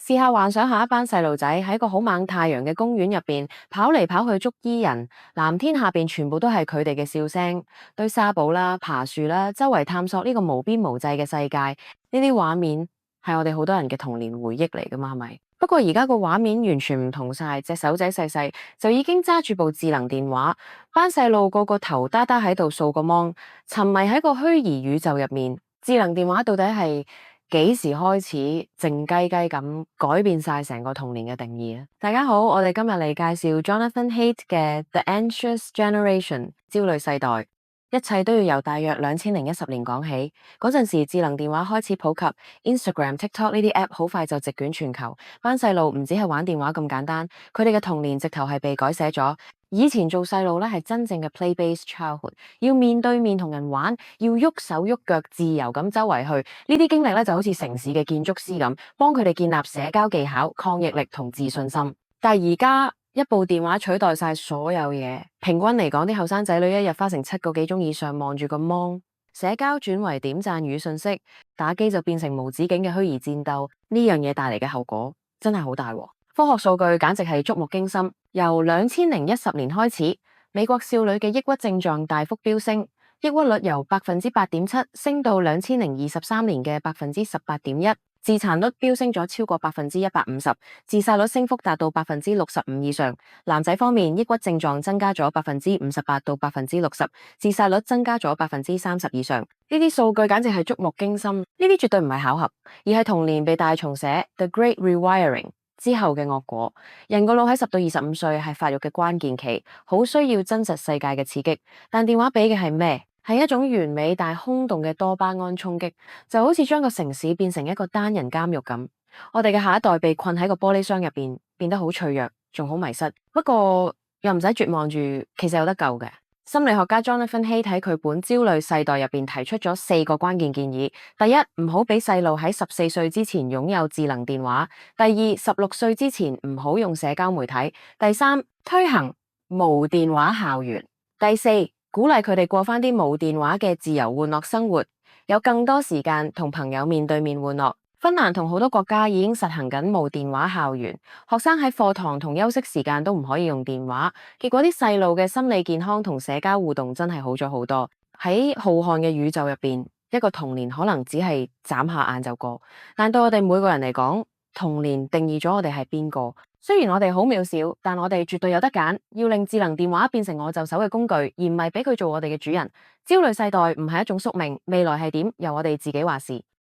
試下幻想下一班細路仔喺個好猛太陽嘅公園入邊跑嚟跑去捉伊人，藍天下邊全部都係佢哋嘅笑聲，堆沙堡啦、爬樹啦，周圍探索呢個無邊無際嘅世界。呢啲畫面係我哋好多人嘅童年回憶嚟噶嘛，係咪？不過而家個畫面完全唔同晒，隻手仔細細就已經揸住部智能電話，班細路個個頭耷耷喺度掃個芒，沉迷喺個虛擬宇宙入面。智能電話到底係幾時開始靜雞雞咁改變晒成個童年嘅定義咧？大家好，我哋今日嚟介紹 Jonathan Haidt 嘅《The Anxious Generation》焦慮世代。一切都要由大約2010年講起，嗰陣時智能電話開始普及 ，Instagram、TikTok 呢啲 app 好快就席捲全球。班細路唔止係玩電話咁簡單，佢哋嘅童年直頭係被改寫咗。以前做細路咧係真正嘅 play-based childhood，要面對面同人玩，要喐手喐腳，自由咁周圍去。呢啲經歷咧就好似城市嘅建築師咁，幫佢哋建立社交技巧、抗逆力同自信心。但係而家一部電話取代晒所有嘢，平均嚟講，啲後生仔女一日花成7個幾鐘以上望住個芒，社交轉為點讚與信息，打機就變成無止境嘅虛擬戰鬥。呢樣嘢帶嚟嘅後果真係好大喎。科學數據簡直係觸目驚心，由2010年開始，美國少女嘅抑鬱症狀大幅飆升，抑鬱率由8.7%升到2023年嘅18.1%。自殘率飆升咗超過150%，自殺率升幅達到65%以上。男仔方面，抑鬱症狀增加咗58%到60%，自殺率增加咗30%以上。呢啲數據簡直係觸目驚心，呢啲絕對唔係巧合，而係童年被大重寫 The Great Rewiring 之後嘅惡果。人個腦喺10到25歲係發育嘅關鍵期，好需要真實世界嘅刺激，但電話俾嘅係咩？係一種完美但空洞嘅多巴胺衝擊，就好似將個城市變成一個單人監獄咁。我哋嘅下一代被困喺個玻璃箱入邊，變得好脆弱，仲好迷失。不過又唔使絕望住，其實有得救嘅。心理學家 Jonathan Haidt 喺佢本《焦慮世代》入邊提出咗4個關鍵建議：第一，唔好俾細路喺14歲之前擁有智能電話；第二，16歲之前唔好用社交媒體；第三，推行無電話校園；第四，鼓勵佢哋過返啲冇電話嘅自由玩樂生活，有更多時間同朋友面對面玩樂。芬蘭同好多國家已經實行緊無電話校園，學生喺課堂同休息時間都唔可以用電話，結果啲細路嘅心理健康同社交互動真係好咗好多。喺浩瀚嘅宇宙入邊，一個童年可能只係眨下眼就過，但對我哋每個人嚟講，童年定義咗我哋係邊個。雖然我哋好渺小，但我哋絕對有得揀，要令智能電話變成我就手嘅工具，而唔係俾佢做我哋嘅主人。焦慮世代唔係一種宿命，未來係點，由我哋自己話事。